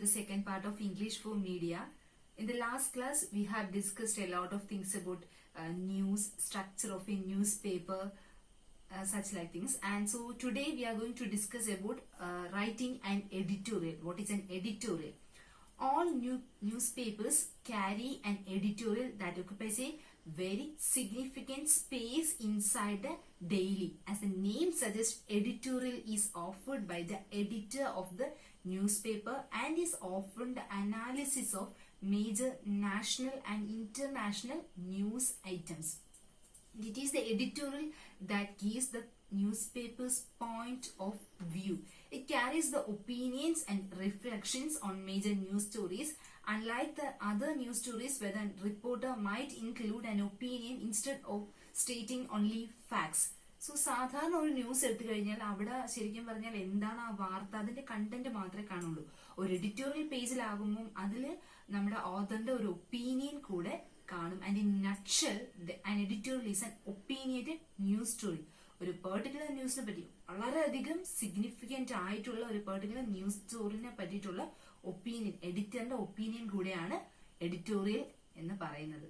the second part of English for Media. In the last class, we have discussed a lot of things about news, structure of a newspaper, such like things. And so today we are going to discuss about writing an editorial. What is an editorial? All newspapers carry an editorial that occupies a very significant space inside the daily. As the name suggests, editorial is offered by the editor of the newspaper and is often the analysis of major national and international news items. It is the editorial that gives the newspaper's point of view. It carries the opinions and reflections on major news stories. Unlike the other news stories where the reporter might include an opinion instead of stating only facts. So സാധാരണ ഒരു news എടുത്തു കഴിഞ്ഞാൽ അവിടെ ശരിക്കും പറഞ്ഞാൽ എന്താണ് ആ വാർത്ത, അതിന്റെ കണ്ടന്റ് മാത്രമേ കാണുള്ളൂ. ഒരു എഡിറ്റോറിയൽ പേജിലാകുമ്പോൾ അതിൽ നമ്മുടെ ഓഥറിന്റെ ഒരു ഒപ്പീനിയൻ കൂടെ കാണും. And in nutshell an editorial is an opinionated news story. ഒരു പെർട്ടിക്കുലർ ന്യൂസിനെ പറ്റി വളരെയധികം സിഗ്നിഫിക്കന്റ് ആയിട്ടുള്ള ഒരു പെർട്ടിക്കുലർ ന്യൂസ് സ്റ്റോറിനെ പറ്റിയിട്ടുള്ള ഒപ്പീനിയൻ, എഡിറ്ററിന്റെ ഒപ്പീനിയൻ കൂടെയാണ് എഡിറ്റോറിയൽ എന്ന് പറയുന്നത്.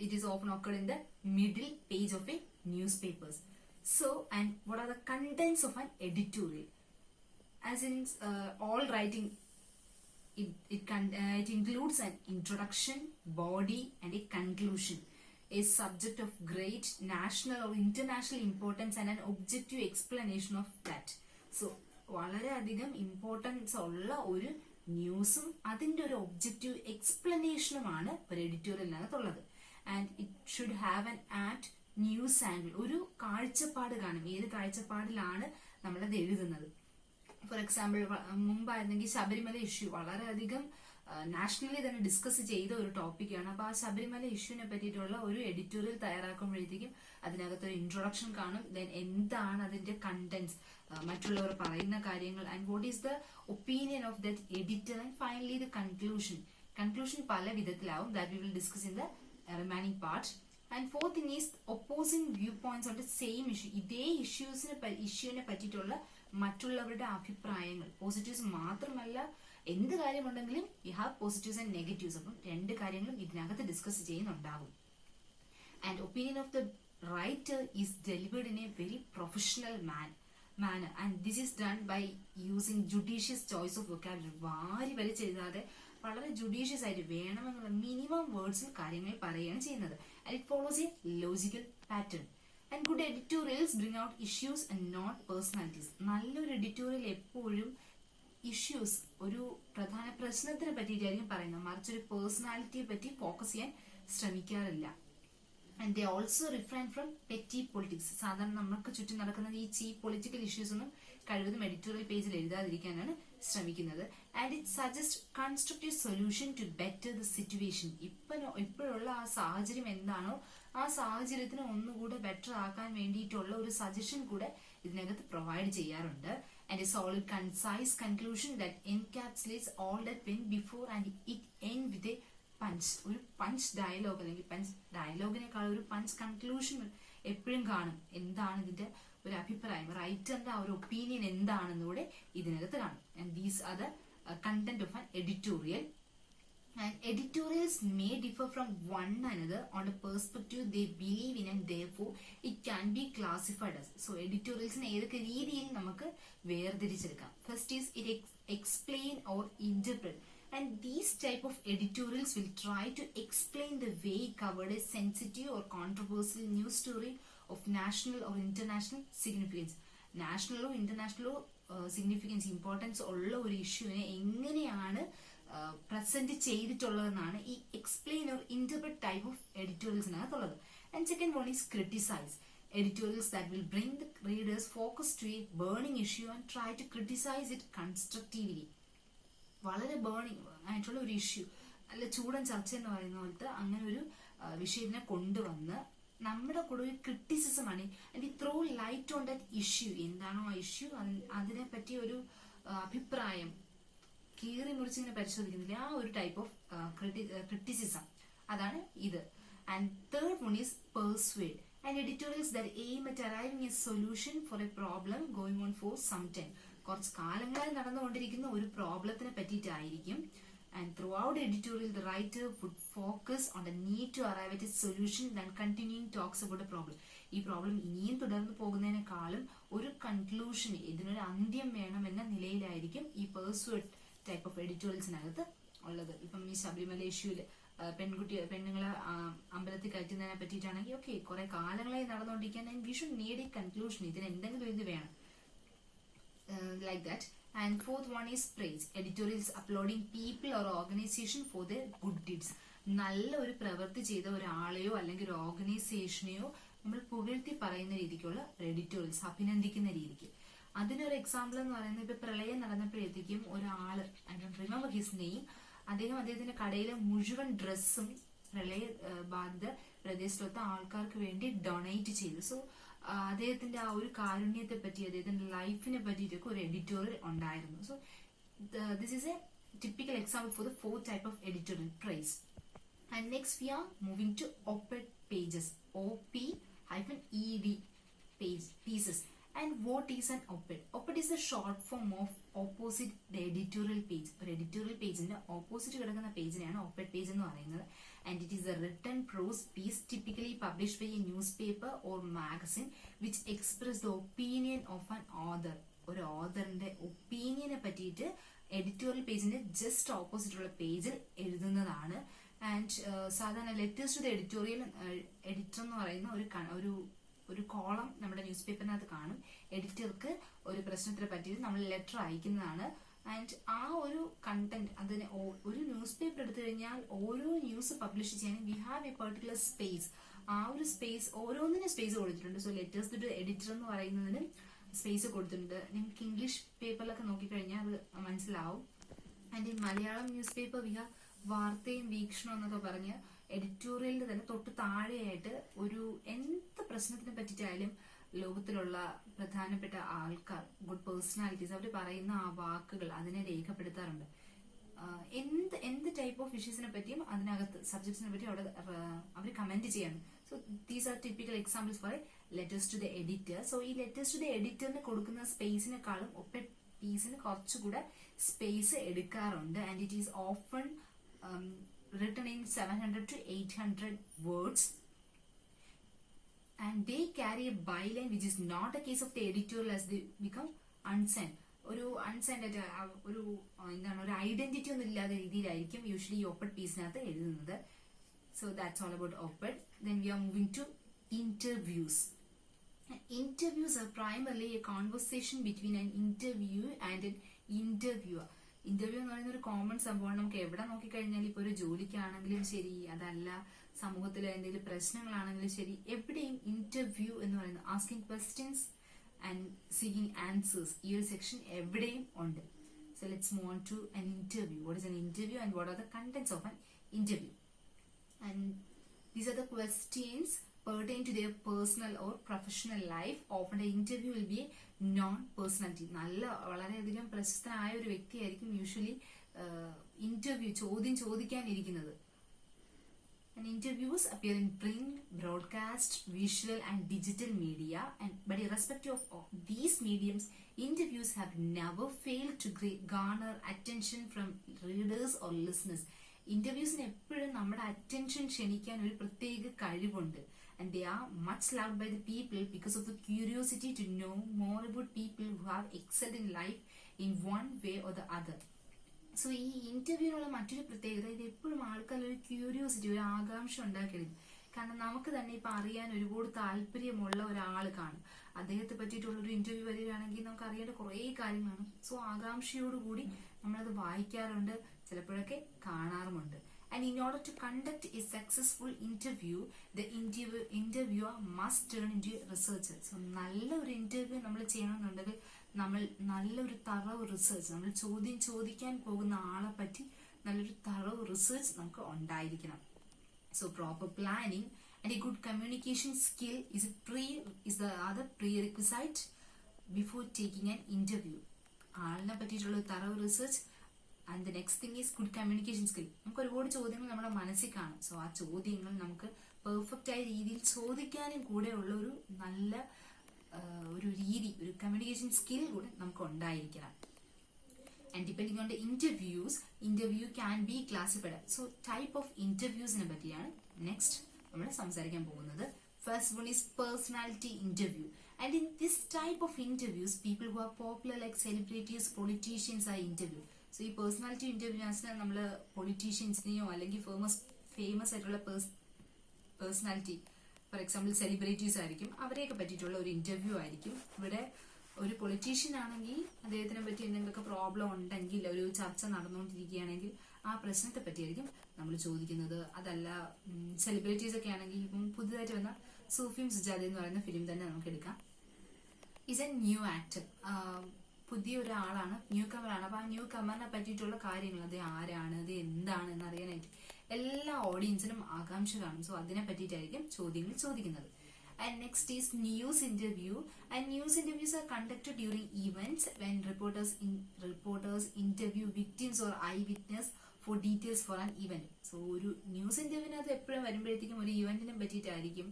It is often occurred in the middle page of a newspapers. So, and what are the contents of an editorial? As in all writing, it includes an introduction, body, and a conclusion. A subject of great national or international importance and an objective explanation of that. So, വളരെയധികം importance ഉള്ള ഒരു ന്യൂസും അതിന്റെ ഒരു objective എക്സ്പ്ലനേഷനുമാണ് ഒരു എഡിറ്റോറിയലിനകത്തുള്ളത്. And it should have an apt news angle. ഒരു കാഴ്ചപ്പാട് കാണും, ഏത് കാഴ്ചപ്പാടിലാണ് നമ്മളത് എഴുതുന്നത്. ഫോർ എക്സാമ്പിൾ, മുമ്പായിരുന്നെങ്കിൽ ശബരിമല ഇഷ്യൂ വളരെയധികം നാഷണലി തന്നെ ഡിസ്കസ് ചെയ്ത ഒരു ടോപ്പിക്കാണ്. അപ്പൊ ആ ശബരിമല ഇഷ്യൂവിനെ പറ്റിയിട്ടുള്ള ഒരു എഡിറ്റോറിയൽ തയ്യാറാക്കുമ്പോഴത്തേക്കും അതിനകത്തൊരു ഇൻട്രൊഡക്ഷൻ കാണും. ദെൻ എന്താണ് അതിന്റെ കണ്ടന്റ്സ്, മറ്റുള്ളവർ പറയുന്ന കാര്യങ്ങൾ, and what is the opinion of that editor, and finally the conclusion. Conclusion പല വിധത്തിലാവും. That we will discuss in the remaining part. And fourth thing is opposing viewpoints on the same issue. ഇതേ ഇഷ്യൂവിനെ പറ്റിയിട്ടുള്ള മറ്റുള്ളവരുടെ അഭിപ്രായങ്ങൾ. Positives മാത്രമല്ല, എന്ത് കാര്യമുണ്ടെങ്കിലും you have positives and negatives. അപ്പം രണ്ട് കാര്യങ്ങളും ഇതിനകത്ത് ഡിസ്കസ് ചെയ്യുന്നുണ്ടാകും. And opinion of the writer is delivered in a very professional manner, and this is done by using judicious choice of vocabulary. വാരി വലിച്ചെഴുതാതെ വളരെ ജുഡീഷ്യസ് ആയിട്ട് വേണമെന്നുള്ള മിനിമം വേർഡ്സിൽ കാര്യങ്ങൾ പറയുകയാണ് ചെയ്യുന്നത്. and it follows a logical pattern. and good editorials bring out issues and not personalities. നല്ലൊരു editorial എപ്പോഴും issues, ഒരു പ്രധാന പ്രശ്നത്തിനെ പറ്റിയിട്ടായിരിക്കും പറയുന്നത്, മറിച്ച് ഒരു പേഴ്സണാലിറ്റിയെ പറ്റി ഫോക്കസ് ചെയ്യാൻ ശ്രമിക്കാറില്ല. And they also refrain from petty politics. സാധാരണ നമുക്ക് ചുറ്റും നടക്കുന്ന ഈ ചീപ്പ് പൊളിറ്റിക്കൽ ഇഷ്യൂസ് ഒന്നും കഴിവതും എഡിറ്റോറിയൽ പേജിൽ എഴുതാതിരിക്കാനാണ് ശ്രമിക്കുന്നത്. And it suggest constructive solution to better the situation. ഇപ്പോഴുള്ള ആ സാഹചര്യം എന്താണോ ആ സാഹചര്യത്തിന് ഒന്നുകൂടെ ബെറ്റർ ആക്കാൻ വേണ്ടിയിട്ടുള്ള ഒരു സജഷൻ കൂടെ ഇതിനകത്ത് പ്രൊവൈഡ് ചെയ്യാറുണ്ട്. And a solid concise conclusion that encapsulates all that went before and it end with a punch. ഒരു പഞ്ച് ഡയലോഗ്, അല്ലെങ്കിൽ പഞ്ച് ഡയലോഗിനേക്കാൾ ഒരു പഞ്ച് കൺക്ലൂഷൻ എപ്പോഴും കാണും. എന്താണ് ഇതിന്റെ ഒരു അഭിപ്രായം, റൈറ്ററിന്റെ ആ ഒരു ഒപ്പീനിയൻ എന്താണെന്നൂടെ ഇതിനകത്ത് കാണും. And these are the content of an editorial. And editorials may differ from one another on the perspective they believe in, and therefore it can be classified as. So editorials ഏതൊക്കെ രീതിയിൽ നമുക്ക് വേർതിരിച്ചെടുക്കാം. First is it explain or interpret. And these type of editorials will try to explain the way covered a sensitive or controversial news story of national or international significance. നാഷണലോ ഇന്റർനാഷണലോ significance, importance ഉള്ള ഒരു ഇഷ്യൂവിനെ എങ്ങനെയാണ് present ചെയ്തിട്ടുള്ളതെന്നാണ് ഈ explain or interpret type of എഡിറ്റോറിയൽസിനകത്തുള്ളത്. And second one is criticise. Editorials that will bring the readers focus to a burning issue and try to criticize it constructively. വളരെ ബേണിംഗ് ആയിട്ടുള്ള ഒരു ഇഷ്യൂ, നല്ല ചൂടൻ ചർച്ച എന്ന് പറയുന്ന പോലത്തെ അങ്ങനെ ഒരു വിഷയത്തിനെ കൊണ്ടുവന്ന് നമ്മുടെ കൂടെ ഒരു ക്രിറ്റിസിസം ആണ്. ആൻഡ് ഈ throw light on that issue. എന്താണോ ആ ഇഷ്യൂ, അതിനെ പറ്റിയ ഒരു അഭിപ്രായം കീറി മുറിച്ചിങ്ങനെ പരിശോധിക്കുന്നില്ല, ആ ഒരു ടൈപ്പ് ഓഫ് ക്രിറ്റിസിസം, അതാണ് ഇത്. And third one is persuade. and editorials that aim at arriving a solution for a problem going on for some time. കുറച്ച് കാലങ്ങളായി നടന്നുകൊണ്ടിരിക്കുന്ന ഒരു പ്രോബ്ലത്തിനെ പറ്റിയിട്ടായിരിക്കും. And throughout the editorial, the writer would focus on the need to arrive at a solution than continuing talks about the problem. ഈ problem ഇനിയും തുടർന്ന് പോകുന്നതിനേക്കാളും ഒരു conclusion, ഇതിനൊരു അന്ത്യം വേണമെന്ന നിലയിലായിരിക്കും ഈ പേഴ്സ്വേഡ് ടൈപ്പ് ഓഫ് എഡിറ്റോറിയൽസിനകത്ത് ഉള്ളത്. ഇപ്പം ഈ ശബരിമല ഇഷ്യൂല് പെണ്ണുങ്ങളെ അമ്പലത്തിൽ കയറ്റുന്നതിനെ പറ്റിയിട്ടാണെങ്കിൽ ഓക്കെ, കുറെ കാലങ്ങളായി നടന്നുകൊണ്ടിരിക്കാൻ we should need a conclusion, ഇതിന് എന്തെങ്കിലും ഇത് വേണം, like that. And fourth one is praise. Editorials applauding people or organization for their good deeds. നല്ല ഒരു പ്രവൃത്തി ചെയ്ത ഒരാളെയോ അല്ലെങ്കിൽ ഒരു ഓർഗനൈസേഷനെയോ നമ്മൾ പുകഴ്ത്തി പറയുന്ന രീതിക്കുള്ള എഡിറ്റോറിയൽസ്, അഭിനന്ദിക്കുന്ന രീതിക്ക്. അതിനൊരു എക്സാമ്പിൾ എന്ന് പറയുന്നത് ഇപ്പൊ പ്രളയം നടന്നപ്പോഴത്തേക്കും ഒരാള്, I don't remember his name, അദ്ദേഹത്തിന്റെ കടയിലെ മുഴുവൻ ഡ്രസ്സും പ്രളയ ബാധിത പ്രദേശത്തുള്ള ആൾക്കാർക്ക് വേണ്ടി ഡൊണേറ്റ് ചെയ്തു. സോ അദ്ദേഹത്തിന്റെ ആ ഒരു കാരുണ്യത്തെ പറ്റി, അദ്ദേഹത്തിന്റെ ലൈഫിനെ പറ്റിയിട്ടൊക്കെ ഒരു എഡിറ്റോറിയൽ ഉണ്ടായിരുന്നു. So this is A typical example for the fourth type of editorial, praise. And next we are moving to op-ed pages, OP-ED pieces. And what is an op-ed? Op-ed is a short form of opposite the editorial page. ഒരു editorial pageന്റെ opposite കിടക്കുന്ന പേജിനെയാണ് op-ed page എന്ന് പറയുന്നത്. And it is a written prose piece typically published by a newspaper or magazine which express the opinion of an author. ഒരു ഓഥറിന്റെ ഒപ്പീനിയനെ പറ്റിയിട്ട് editorial പേജിന്റെ just opposite ഉള്ള പേജിൽ എഴുതുന്നതാണ്. ആൻഡ് സാധാരണ letters to the editorial editor എന്ന് പറയുന്ന ഒരു കോളം നമ്മുടെ ന്യൂസ് പേപ്പറിനകത്ത് കാണും. എഡിറ്റർക്ക് ഒരു പ്രശ്നത്തിനെ പറ്റിയിട്ട് നമ്മൾ ലെറ്റർ അയക്കുന്നതാണ്. ആൻഡ് ആ ഒരു കണ്ടന്റ്, അതിന് ഒരു ന്യൂസ് പേപ്പർ എടുത്തു കഴിഞ്ഞാൽ ഓരോ ന്യൂസ് പബ്ലിഷ് ചെയ്യാൻ we have A particular space. ആ ഒരു സ്പേസ്, ഓരോന്നിനും സ്പേസ് കൊടുത്തിട്ടുണ്ട്. സോ ലെറ്റേഴ്സ് ടു എഡിറ്റർ എന്ന് പറയുന്നതിന് സ്പേസ് കൊടുത്തിട്ടുണ്ട്. നിങ്ങൾക്ക് ഇംഗ്ലീഷ് പേപ്പറിലൊക്കെ നോക്കിക്കഴിഞ്ഞാൽ അത് മനസ്സിലാവും. And in Malayalam news paper we have വാർത്തയും വീക്ഷണം എന്നൊക്കെ പറഞ്ഞ് എഡിറ്റോറിയലിന്റെ തന്നെ തൊട്ട് താഴെയായിട്ട് ഒരു എന്ത് പ്രശ്നത്തിനെ പറ്റിയിട്ടായാലും ലോകത്തിലുള്ള പ്രധാനപ്പെട്ട ആൾക്കാർ, ഗുഡ് പേഴ്സണാലിറ്റീസ്, അവർ പറയുന്ന ആ വാക്കുകൾ അതിനെ രേഖപ്പെടുത്താറുണ്ട്. എന്ത് ടൈപ്പ് ഓഫ് ഇഷ്യൂസിനെ പറ്റിയും അതിനകത്ത് സബ്ജക്ട്സിനെ പറ്റി അവിടെ അവർ കമന്റ് ചെയ്യാണ്. So these are typical examples for letters to the editor. So ഈ ലെറ്റേഴ്സ് ടു ദ എഡിറ്ററിന് കൊടുക്കുന്ന സ്പേസിനെക്കാളും ഒപ്പ പീസിന് കുറച്ചുകൂടെ സ്പേസ് എടുക്കാറുണ്ട്. And it is often written in 700 to 800 words, and they carry a byline which is not a case of the editorial as they become unsigned. ഒരു unsigned ആയിട്ട് ഒരു ഐഡന്റിറ്റി ഒന്നും ഇല്ലാത്ത രീതിയിലായിരിക്കും യൂഷ്വലി ഈ ഓപ്പൺ പീസിനകത്ത് എഴുതുന്നത്. So that's all about open. Then we are moving to interviews. Interviews are primarily a conversation between an interview and an interviewer. Interview എന്ന് പറയുന്ന ഒരു കോമൺ സംഭവമാണ്. നമുക്ക് എവിടെ നോക്കിക്കഴിഞ്ഞാൽ ഇപ്പൊ ഒരു ജോലിക്കാണെങ്കിലും ശരി, അതല്ല സമൂഹത്തിലെ എന്തെങ്കിലും പ്രശ്നങ്ങളാണെങ്കിലും ശരി, എവിടെയും ഇന്റർവ്യൂ എന്ന് പറയുന്നത് asking questions and seeking answers, ഈ ഒരു സെക്ഷൻ എവിടെയും ഉണ്ട്. So let's move on to an interview. What is an interview and what are the contents of an interview? And these are the questions pertain to their personal or professional life. Often the interview will be a non-personality. വളരെയധികം പ്രശസ്തനായ ഒരു വ്യക്തിയായിരിക്കും usually interview ചോദിക്കാനിരിക്കുന്നത്. And interviews appear in print, broadcast, visual and digital media. But irrespective of these mediums, interviews have never failed to garner attention from readers or listeners. ഇന്റർവ്യൂസിന് എപ്പോഴും നമ്മുടെ attention ക്ഷണിക്കാൻ ഒരു പ്രത്യേക കഴിവുണ്ട്. And they are much loved by the people because of the curiosity to know more about people who have excelled in life in one way or the other. So ഈ ഇന്റർവ്യൂവിനുള്ള മറ്റൊരു പ്രത്യേകത, ഇത് എപ്പോഴും ആൾക്കാർ ഒരു ക്യൂരിയോസിറ്റി, ഒരു ആകാംക്ഷ ഉണ്ടാക്കിയെടുക്കും. കാരണം നമുക്ക് തന്നെ ഇപ്പൊ അറിയാൻ ഒരുപാട് താല്പര്യമുള്ള ഒരാൾ കാണും. അദ്ദേഹത്തെ പറ്റിയിട്ടുള്ള ഒരു ഇന്റർവ്യൂ വരികയാണെങ്കിൽ നമുക്ക് അറിയേണ്ട കുറെ കാര്യങ്ങളാണ്. സോ ആകാംക്ഷയോടുകൂടി നമ്മളത് വായിക്കാറുണ്ട്, ചിലപ്പോഴൊക്കെ കാണാറുമുണ്ട്. And in order to conduct a successful interview, the interviewer must turn into a researcher. So നല്ലൊരു ഇന്റർവ്യൂ നമ്മൾ ചെയ്യണമെന്നുണ്ടെങ്കിൽ നമ്മൾ നല്ലൊരു തറവ് റിസർച്ച്, നമ്മൾ ചോദിക്കാൻ പോകുന്ന ആളെ പറ്റി നല്ലൊരു തറവ് റിസർച്ച് നമുക്ക് ഉണ്ടായിരിക്കണം. So proper planning and a good communication skill is the other prerequisite before taking an interview. ആളിനെ പറ്റിയിട്ടുള്ള thorough research. And the next thing is good communication skill. നമുക്ക് ഒരുപാട് ചോദ്യങ്ങൾ നമ്മുടെ മനസ്സിൽ കാണും. സോ ആ ചോദ്യങ്ങൾ നമുക്ക് പെർഫെക്റ്റ് ആയ രീതിയിൽ ചോദിക്കാനും കൂടെ ഉള്ള ഒരു നല്ല ഒരു രീതി, ഒരു കമ്മ്യൂണിക്കേഷൻ സ്കിൽ കൂടെ നമുക്ക് ഉണ്ടായിരിക്കണം. And depending on the interview can be classified. So type of interviews നെ പറ്റിയാണ് നെക്സ്റ്റ് നമ്മൾ സംസാരിക്കാൻ പോകുന്നത്. First one is personality interview. And in this type of interviews, people who are popular like celebrities, politicians are interviewed. So ഈ personality ഇന്റർവ്യൂസിന് നമ്മൾ പൊളിറ്റീഷ്യൻസിനെയോ അല്ലെങ്കിൽ famous ആയിട്ടുള്ള personality, for example celebrities ആയിരിക്കും, അവരെയൊക്കെ പറ്റിയിട്ടുള്ള ഒരു ഇന്റർവ്യൂ ആയിരിക്കും. ഇവിടെ ഒരു പൊളിറ്റീഷ്യൻ ആണെങ്കിൽ അദ്ദേഹത്തിനെ പറ്റി എന്തെങ്കിലുമൊക്കെ പ്രോബ്ലം ഉണ്ടെങ്കിൽ, ഒരു ചർച്ച നടന്നുകൊണ്ടിരിക്കുകയാണെങ്കിൽ ആ പ്രശ്നത്തെ പറ്റിയായിരിക്കും നമ്മൾ ചോദിക്കുന്നത്. അതല്ല സെലിബ്രിറ്റീസ് ഒക്കെ ആണെങ്കിൽ ഇപ്പം പുതുതായിട്ട് വന്ന സൂഫിയും സുജാത എന്ന് പറയുന്ന ഫിലിം തന്നെ നമുക്ക് എടുക്കാം. ഈസ് എ ന്യൂ ആക്ടർ, പുതിയ ഒരാളാണ്, ന്യൂ കമറാണ്. അപ്പൊ ആ ന്യൂ കമറിനെ പറ്റിയിട്ടുള്ള കാര്യങ്ങൾ, അത് ആരാണ്, അത് എന്താണ് എന്ന് അറിയാനായിട്ട് എല്ലാ ഓഡിയൻസിനും ആകാംക്ഷ കാണും. സോ അതിനെ പറ്റിയിട്ടായിരിക്കും ചോദ്യങ്ങൾ ചോദിക്കുന്നത്. And next is news interview. And news interviews are conducted during events when reporters interview victims or eyewitness for details for an event. So ഒരു ന്യൂസ് ഇന്റർവ്യൂവിനകത്ത് എപ്പോഴും വരുമ്പോഴത്തേക്കും ഒരു ഇവന്റിനെ പറ്റിയിട്ടായിരിക്കും.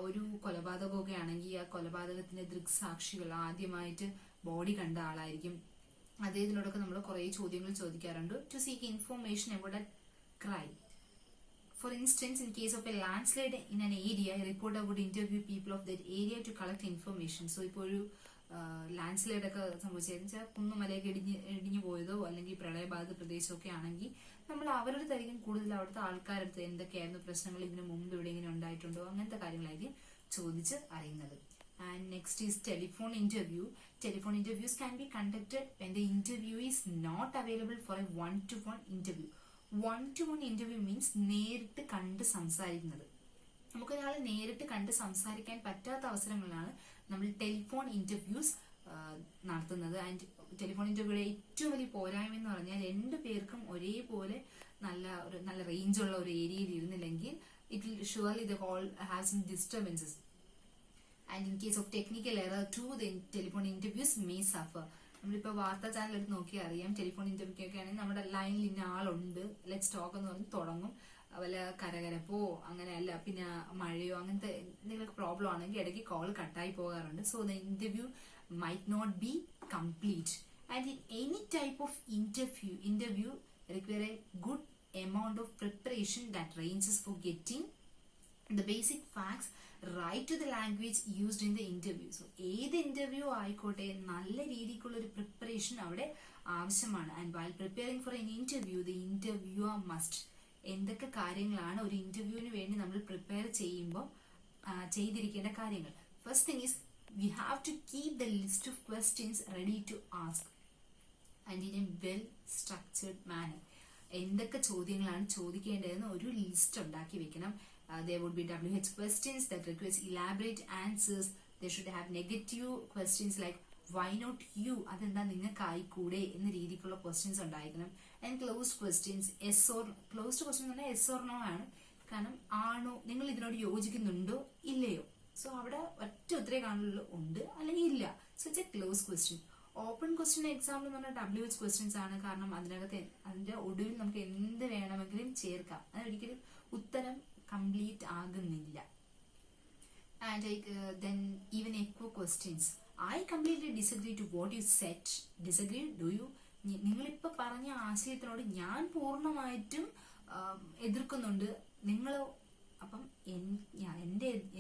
ഒരു കൊലപാതകമൊക്കെ ആണെങ്കിൽ ആ കൊലപാതകത്തിന്റെ ദൃക്സാക്ഷികൾ, ആദ്യമായിട്ട് ബോഡി കണ്ട ആളായിരിക്കും. അദ്ദേഹത്തിനോടൊക്കെ നമ്മൾ കുറെ ചോദ്യങ്ങൾ ചോദിക്കാറുണ്ട്. To seek information about a crime. For instance, in case of a landslide in an area, a reporter would interview people of that area to collect information. So ഇപ്പോൾ ഒരു ലാൻഡ്സ്ലൈഡ് ഒക്കെ സംഭവിച്ചതെന്ന് വെച്ചാൽ കുന്നുമലയൊക്കെ ഇടിഞ്ഞു പോയതോ അല്ലെങ്കിൽ പ്രളയബാധിത പ്രദേശമൊക്കെ ആണെങ്കിൽ നമ്മൾ അവരുടെ തരിക്കും കൂടുതൽ അവിടുത്തെ ആൾക്കാരടുത്ത് എന്തൊക്കെയായിരുന്നു പ്രശ്നങ്ങൾ, ഇതിനു മുമ്പ് ഇവിടെ ഇങ്ങനെ ഉണ്ടായിട്ടുണ്ടോ, അങ്ങനത്തെ കാര്യങ്ങളായിരിക്കും ചോദിച്ച് അറിയുന്നത്. And next is telephone interview. Telephone interviews can be conducted when the interview is not available for a one-to-one interview. One-to-one interview means നേരിട്ട് കണ്ട് സംസാരിക്കുന്നത്. നമുക്കൊരാളെ നേരിട്ട് കണ്ട് സംസാരിക്കാൻ പറ്റാത്ത അവസരങ്ങളിലാണ് നമ്മൾ ടെലിഫോൺ ഇന്റർവ്യൂസ് നടത്തുന്നത്. ആൻഡ് ടെലിഫോൺ ഇന്റർവ്യൂയുടെ ഏറ്റവും വലിയ പോരായ്മ എന്ന് പറഞ്ഞാൽ രണ്ടു പേർക്കും ഒരേപോലെ നല്ല റേഞ്ചുള്ള ഒരു ഏരിയയിൽ ഇരുന്നില്ലെങ്കിൽ it will surely the call have some disturbances. And in case of technical error too, the telephone interviews may suffer. നമ്മളിപ്പോൾ വാർത്താ ചാനൽ എടുത്ത് നോക്കിയാൽ അറിയാം, ടെലിഫോൺ ഇന്റർവ്യൂ ഒക്കെ ആണെങ്കിൽ നമ്മുടെ ലൈനിൽ ഇന്ന ആളുണ്ട്, ലെറ്റ്സ് ടോക്ക് എന്ന് പറഞ്ഞ് തുടങ്ങും. വല്ല കരകരപ്പോ അങ്ങനെയല്ല പിന്നെ മഴയോ അങ്ങനത്തെ എന്തെങ്കിലുമൊക്കെ പ്രോബ്ലം ആണെങ്കിൽ ഇടയ്ക്ക് കോൾ കട്ടായി പോകാറുണ്ട്. So the interview might not be complete. And in any type of interview require a good amount of preparation that ranges for getting the basic facts right to the language used in the interview. So ഏത് interview ആയിക്കോട്ടെ നല്ല രീതിക്കുള്ള ഒരു preparation അവിടെ ആവശ്യമാണ്. And while preparing for an interview, the interviewer must എന്തൊക്കെ കാര്യങ്ങളാണ് ഒരു ഇന്റർവ്യൂവിന് വേണ്ടി നമ്മൾ പ്രിപ്പയർ ചെയ്യുമ്പോൾ ചെയ്തിരിക്കേണ്ട കാര്യങ്ങൾ. First thing is we have to keep the list of questions ready to ask and in a well structured manner. എന്തൊക്കെ ചോദ്യങ്ങളാണ് ചോദിക്കേണ്ടതെന്ന് ഒരു ലിസ്റ്റ് ഉണ്ടാക്കി വെക്കണം. There would be WH questions that request elaborate answers. They should have negative questions like why not you, അതെന്താ നിങ്ങൾക്ക് ആയിക്കൂടെ എന്ന രീതിക്കുള്ള ക്വസ്റ്റ്യൻസ് ഉണ്ടായിരിക്കണം. And closed questions closed question എന്ന് പറഞ്ഞാൽ എസ് ഓർ നോ ആണ്. കാരണം ആണോ, നിങ്ങൾ ഇതിനോട് യോജിക്കുന്നുണ്ടോ ഇല്ലയോ. സോ അവിടെ ഒറ്റ ഉത്തരേ കാണുള്ളൂ, ഉണ്ട് അല്ലെങ്കിൽ ഇല്ല. So it's A close question. Open question example എന്ന് പറഞ്ഞാൽ WH ക്വസ്റ്റ്യൻസ് ആണ്. കാരണം അതിന്റെ ഒടുവിൽ നമുക്ക് എന്ത് വേണമെങ്കിലും ചേർക്കാം, അതിനൊരിക്കലും ഉത്തരം കംപ്ലീറ്റ് ആകുന്നില്ല. And then even echo questions. I completely disagree to what you said. Disagree? Do you? നിങ്ങളിപ്പോൾ പറഞ്ഞ ആശയത്തിനോട് ഞാൻ പൂർണ്ണമായിട്ടും എതിർക്കുന്നുണ്ട്, നിങ്ങളോ? അപ്പം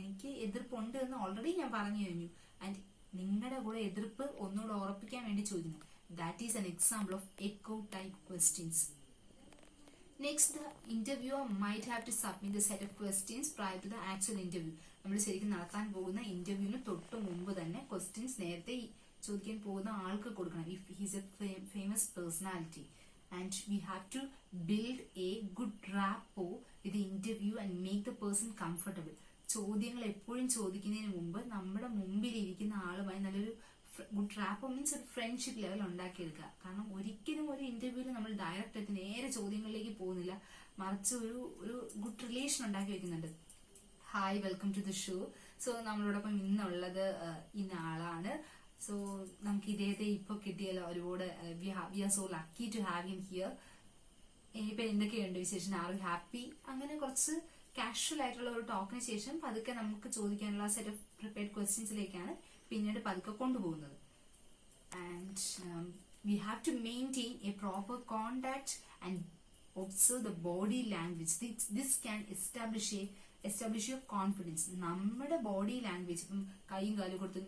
എനിക്ക് എതിർപ്പുണ്ട് എന്ന് ഓൾറെഡി ഞാൻ പറഞ്ഞു കഴിഞ്ഞു. ആൻഡ് നിങ്ങളുടെ കൂടെ എതിർപ്പ് ഒന്നുകൂടെ ഉറപ്പിക്കാൻ വേണ്ടി ചോദിക്കുന്നു. That is an example of echo type questions. Next, the interviewer might have to submit a set of questions prior to the actual interview. നമ്മൾ ശരിക്കും നടത്താൻ പോകുന്ന ഇന്റർവ്യൂവിന് തൊട്ട് മുമ്പ് തന്നെ ക്വസ്റ്റ്യൻസ് നേരത്തെ ചോദിക്കാൻ പോകുന്ന ആൾക്ക് കൊടുക്കണം. If he's a famous personality and we have to build a good rapport with the interview and make the person comfortable. ചോദ്യങ്ങൾ എപ്പോഴും ചോദിക്കുന്നതിന് മുമ്പ് നമ്മുടെ മുമ്പിൽ ഇരിക്കുന്ന ആളുമായി നല്ലൊരു ഗുഡ് റാപ്പോ മീൻസ് ഒരു ഫ്രണ്ട്ഷിപ്പ് ലെവൽ ഉണ്ടാക്കിയെടുക്കുക. കാരണം ഒരിക്കലും ഒരു ഇന്റർവ്യൂവിൽ നമ്മൾ ഡയറക്റ്റ് നേരെ ചോദ്യങ്ങളിലേക്ക് പോകുന്നില്ല, മറിച്ച് ഒരു ഗുഡ് റിലേഷൻ ഉണ്ടാക്കി വെക്കുന്നുണ്ട്. Hi, welcome to the show. So നമ്മളോടൊപ്പം ഇന്നുള്ളത് ഇന്ന ആളാണ്. സോ നമുക്ക് ഇദ്ദേഹത്തെ ഇപ്പൊ കിട്ടിയല്ലോ, ഒരുപാട് we are so lucky to have him here. ഇനിയിപ്പോ എന്തൊക്കെയുണ്ട് വിശേഷം, ആർ യു ഹാപ്പി, അങ്ങനെ കുറച്ച് കാഷ്വൽ ആയിട്ടുള്ള ഒരു ടോക്കിന് ശേഷം പതുക്കെ നമുക്ക് ചോദിക്കാനുള്ള സെറ്റ് ഓഫ് പ്രിപ്പയർഡ് ക്വസ്റ്റ്യൻസിലേക്കാണ് പിന്നീട് പതുക്കെ കൊണ്ടുപോകുന്നത്. And we have to maintain a proper contact and observe the body language. This can establish your confidence. നമ്മുടെ ബോഡി ലാംഗ്വേജ്, ഇപ്പം കൈയും കാലും കൊടുത്ത്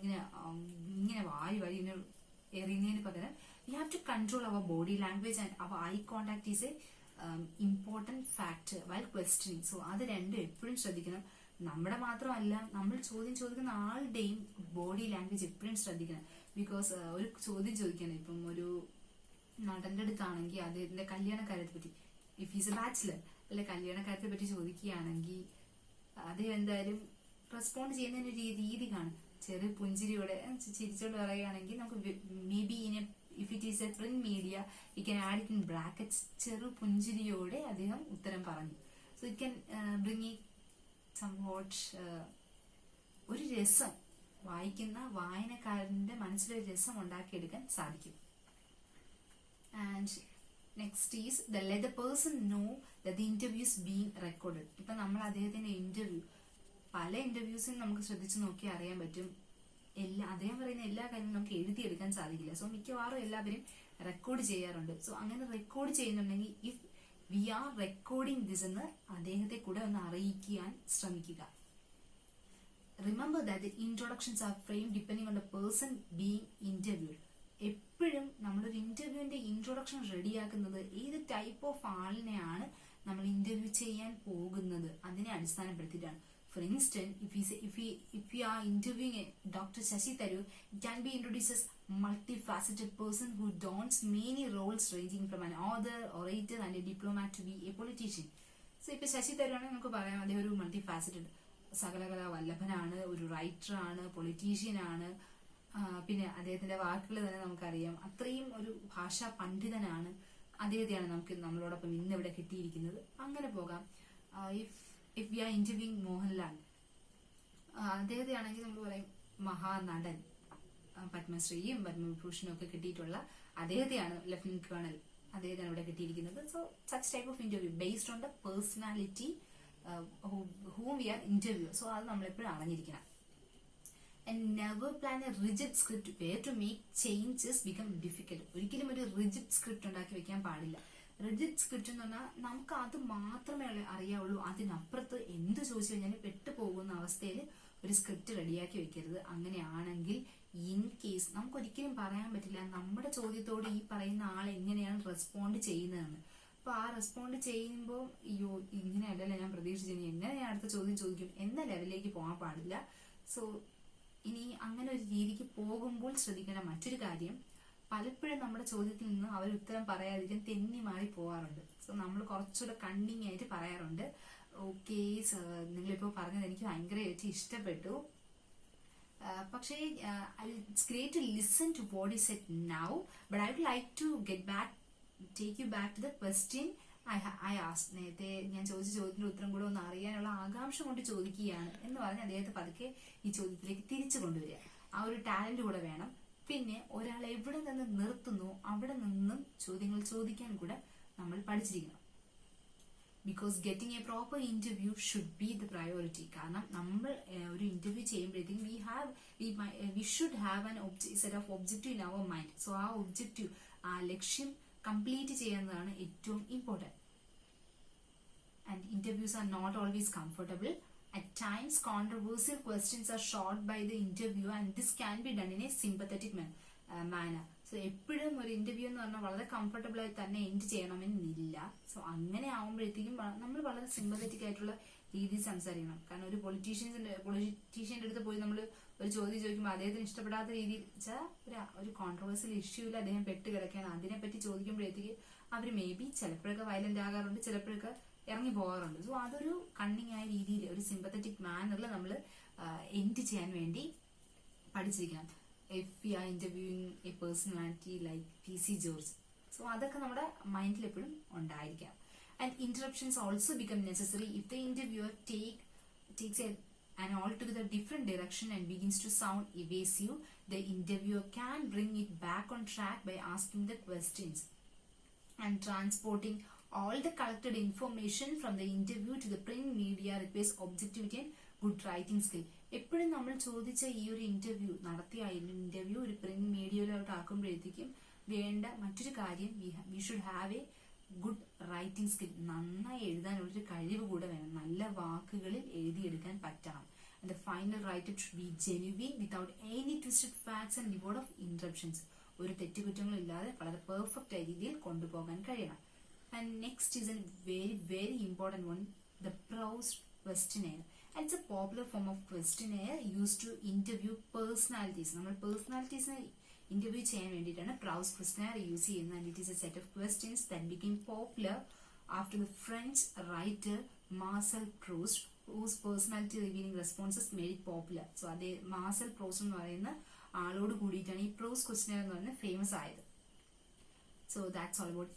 ഇങ്ങനെ വായി ഇങ്ങനെ എറിയുന്നതിന് പകരം we have to control our body language and our eye contact is a important factor while questioning. So അത് രണ്ടും എപ്പോഴും ശ്രദ്ധിക്കണം. നമ്മുടെ മാത്രമല്ല, നമ്മൾ ചോദ്യം ചോദിക്കുന്ന ആളുടെയും ബോഡി ലാംഗ്വേജ് എപ്പോഴും ശ്രദ്ധിക്കണം. ബിക്കോസ് ഒരു ചോദ്യം ചോദിക്കണം, ഇപ്പം ഒരു നടന്റെ അടുത്താണെങ്കിൽ അദ്ദേഹത്തിന്റെ കല്യാണക്കാര്യത്തെ പറ്റി, ഇഫ് ഈസ് എ ബാച്ചിലർ അല്ലെ, കല്യാണക്കാര്യത്തെ പറ്റി ചോദിക്കുകയാണെങ്കിൽ അദ്ദേഹം എന്തായാലും റെസ്പോണ്ട് ചെയ്യുന്നതിന് ഒരു രീതി കാണും. ചെറിയ പുഞ്ചിരിയോടെ ചിരിച്ചോണ്ട് പറയുകയാണെങ്കിൽ നമുക്ക് may be if it is A print media you can add it in brackets, ചെറു പുഞ്ചിരിയോടെ അദ്ദേഹം ഉത്തരം പറഞ്ഞു. So it can bring E somewhat ഒരു രസം, വായിക്കുന്ന വായനക്കാരന്റെ മനസ്സിലൊരു രസം ഉണ്ടാക്കിയെടുക്കാൻ സാധിക്കും. And next is let the person know that the interview is being recorded. ഇപ്പൊ നമ്മൾ അദ്ദേഹത്തിന്റെ ഇന്റർവ്യൂ, പല ഇന്റർവ്യൂസും നമുക്ക് ശ്രദ്ധിച്ചു നോക്കി അറിയാൻ പറ്റും, അദ്ദേഹം പറയുന്ന എല്ലാ കാര്യങ്ങളും നമുക്ക് എഴുതിയെടുക്കാൻ സാധിക്കില്ല. സോ മിക്കവാറും എല്ലാവരും റെക്കോർഡ് ചെയ്യാറുണ്ട്. സോ അങ്ങനെ റെക്കോർഡ് ചെയ്യുന്നുണ്ടെങ്കിൽ if we are recording this എന്ന് അദ്ദേഹത്തെ കൂടെ ഒന്ന് അറിയിക്കാൻ ശ്രമിക്കുക. Remember that the introductions are frame depending on the person being interviewed. എപ്പോഴും നമ്മളൊരു ഇന്റർവ്യൂവിന്റെ ഇൻട്രൊഡക്ഷൻ റെഡിയാക്കുന്നത് ഏത് ടൈപ്പ് ഓഫ് ആളിനെയാണ് നമ്മൾ ഇന്റർവ്യൂ ചെയ്യാൻ പോകുന്നത് അതിനെ അടിസ്ഥാനപ്പെടുത്തിയിട്ടാണ്. For instance, if we are interviewing Dr. Shashi Tharoor, it can be introduced as multifaceted person who dons many roles ranging from an author, orator and a diplomat to be a politician. So ഇപ്പൊ ശശി തരൂർ ആണെങ്കിൽ നമുക്ക് പറയാം അദ്ദേഹം ഒരു മൾട്ടിഫാസറ്റഡ്, സകലകലാ വല്ലഭനാണ്, ഒരു writer ആണ്, politician ആണ്, പിന്നെ അദ്ദേഹത്തിന്റെ വാക്കുകൾ തന്നെ നമുക്കറിയാം അത്രയും ഒരു ഭാഷാ പണ്ഡിതനാണ്. അദ്ദേഹത്തെയാണ് നമുക്ക് നമ്മളോടൊപ്പം ഇന്ന് ഇവിടെ കിട്ടിയിരിക്കുന്നത്. അങ്ങനെ പോകാം. If we are interviewing Mohanlal, അദ്ദേഹത്തെ ആണെങ്കിൽ നമ്മൾ പറയും മഹാനടൻ, പത്മശ്രീയും പത്മഭൂഷണും ഒക്കെ കിട്ടിയിട്ടുള്ള അദ്ദേഹത്തെയാണ് ലഫ്റ്റനന്റ് കേണൽ, അദ്ദേഹത്തെയാണ് ഇവിടെ കിട്ടിയിരിക്കുന്നത്. So such type of interview based on the personality whom we are interview. So അത് നമ്മളെപ്പോഴും അറിഞ്ഞിരിക്കണം. And never plan a rigid script where to make changes become difficult. ഒരിക്കലും ഒരു റിജിഡ് സ്ക്രിപ്റ്റ് ഉണ്ടാക്കി വെക്കാൻ പാടില്ല. റിജിഡ് സ്ക്രിപ്റ്റ് എന്ന് പറഞ്ഞാൽ നമുക്ക് അത് മാത്രമേ അറിയാവുള്ളൂ, അതിനപ്പുറത്ത് എന്ത് ചോദിച്ചു കഴിഞ്ഞാൽ പെട്ടു പോകുന്ന അവസ്ഥയിൽ ഒരു സ്ക്രിപ്റ്റ് റെഡിയാക്കി വെക്കരുത്. അങ്ങനെയാണെങ്കിൽ ഇൻ കേസ് നമുക്ക് ഒരിക്കലും പറയാൻ പറ്റില്ല നമ്മുടെ ചോദ്യത്തോട് ഈ പറയുന്ന ആൾ എങ്ങനെയാണ് റെസ്പോണ്ട് ചെയ്യുന്നതെന്ന്. അപ്പൊ ആ റെസ്പോണ്ട് ചെയ്യുമ്പോൾ അയ്യോ ഇങ്ങനെയല്ലല്ലോ ഞാൻ പ്രതീക്ഷിച്ചു, എങ്ങനെ ഞാൻ അടുത്ത ചോദ്യം ചോദിക്കും എന്ന ലെവലിലേക്ക് പോകാൻ പാടില്ല. സോ ഇനി അങ്ങനെ ഒരു രീതിക്ക് പോകുമ്പോൾ ശ്രദ്ധിക്കേണ്ട മറ്റൊരു കാര്യം, പലപ്പോഴും നമ്മുടെ ചോദ്യത്തിൽ നിന്ന് അവർ ഉത്തരം പറയാതിരിക്കാൻ തെന്നി മാറി പോകാറുണ്ട്. സോ നമ്മൾ കുറച്ചുകൂടെ കണ്ണിങ് ആയിട്ട് പറയാറുണ്ട്. ഓക്കെ നിങ്ങളിപ്പോൾ പറഞ്ഞത് എനിക്ക് ഭയങ്കരമായിട്ട് ഇഷ്ടപ്പെട്ടു, പക്ഷേ it's great to listen to what is said now, but I would like to take you back to the question I asked. നേരത്തെ ഞാൻ ചോദിച്ച ചോദ്യത്തിന്റെ ഉത്തരം കൂടെ ഒന്ന് അറിയാനുള്ള ആകാംക്ഷ കൊണ്ട് ചോദിക്കുകയാണ് എന്ന് പറഞ്ഞ് അദ്ദേഹത്തെ പതുക്കെ ഈ ചോദ്യത്തിലേക്ക് തിരിച്ചു കൊണ്ടുവരിക. ആ ഒരു ടാലന്റ് കൂടെ വേണം. പിന്നെ ഒരാൾ എവിടെ നിന്ന് നിർത്തുന്നു അവിടെ നിന്നും ചോദ്യങ്ങൾ ചോദിക്കാൻ കൂടെ നമ്മൾ പഠിച്ചിരിക്കണം. Because getting a proper interview should be the priority. കാരണം നമ്മൾ ഒരു ഇന്റർവ്യൂ ചെയ്യുമ്പോഴത്തേക്കും we should have an set of objective in our mind. So ആ ഒബ്ജക്റ്റീവ്, ആ ലക്ഷ്യം കംപ്ലീറ്റ് ചെയ്യുന്നതാണ് ഏറ്റവും important. And interviews are not always comfortable. At times, controversial questions are shot by the interviewer and this can be done in a sympathetic manner. So, എപ്പോഴും ഒരു interview എന്ന് പറഞ്ഞാൽ വളരെ കംഫർട്ടബിൾ ആയി തന്നെ എൻഡ് ചെയ്യണമെന്നില്ല. സോ അങ്ങനെ ആവുമ്പോഴത്തേക്കും നമ്മൾ വളരെ സിമ്പത്തറ്റിക് ആയിട്ടുള്ള രീതിയിൽ സംസാരിക്കണം. കാരണം ഒരു പൊളിറ്റീഷ്യന്റെ അടുത്ത് പോയി നമ്മൾ ഒരു ചോദ്യം ചോദിക്കുമ്പോൾ അദ്ദേഹത്തിന് ഇഷ്ടപ്പെടാത്ത രീതിയിൽ ഒരു കോൺട്രവേഴ്സ്യൽ ഇഷ്യൂവിൽ അദ്ദേഹം പെട്ട് കിടക്കുകയാണ്, അതിനെപ്പറ്റി ചോദിക്കുമ്പോഴത്തേക്ക് അവർ മേ ബി ചിലപ്പോഴൊക്കെ വയലന്റ് ആകാറുണ്ട്, ചിലപ്പോഴൊക്കെ ഇറങ്ങി പോകാറുണ്ട്. സോ അതൊരു കണ്ണിങ് ആയ രീതിയിൽ ഒരു സിമ്പത്തറ്റിക് മാനറിൽ നമ്മൾ എൻഡ് ചെയ്യാൻ വേണ്ടി പഠിച്ചിരിക്കണം. If you are interviewing A personality like PC George, so അതൊക്കെ നമ്മുടെ മൈൻഡിൽ എപ്പോഴും ഉണ്ടായിരിക്കാം. And interruptions also become necessary if the interviewer takes an altogether different direction and begins to sound evasive. The interviewer can bring it back on track by asking the questions and transporting all the collected information from the interview to the print media media requires objectivity and good writing skill. എപ്പോഴും നമ്മൾ ചോദിച്ച ഈ ഒരു interview നടത്തിയ interview ഒരു print മീഡിയയിലോട്ട് ആക്കുമ്പോഴത്തേക്കും വേണ്ട മറ്റൊരു കാര്യം V should have A good writing skill. നന്നായി എഴുതാനുള്ളൊരു കഴിവ് കൂടെ വേണം. നല്ല വാക്കുകളിൽ എഴുതിയെടുക്കാൻ പറ്റണം. And the final writer should be genuine without any twisted facts and devoid of interruptions. ഒരു തെറ്റുകുറ്റങ്ങളും ഇല്ലാതെ വളരെ പെർഫെക്റ്റ് ആയ രീതിയിൽ കൊണ്ടുപോകാൻ കഴിയണം. And next is a very very important one, the Proust questionnaire. And it's a popular form of questionnaire used to interview personalities. നമ്മൾ പേഴ്സണാലിറ്റീസിനെ interview ചെയ്യാൻ വേണ്ടിയിട്ടാണ് Proust questionnaire യൂസ് ചെയ്യുന്നത്. And it is a set of questions that became popular after the French writer Marcel Proust, whose personality revealing responses made it popular. So അതേ Marcel പ്രോസ്റ്റ് എന്ന് പറയുന്ന ആളോട് കൂടിയിട്ടാണ് ഈ Proust questionnaire എന്ന് പറയുന്നത് ഫേമസ് ആയത്. So that's all about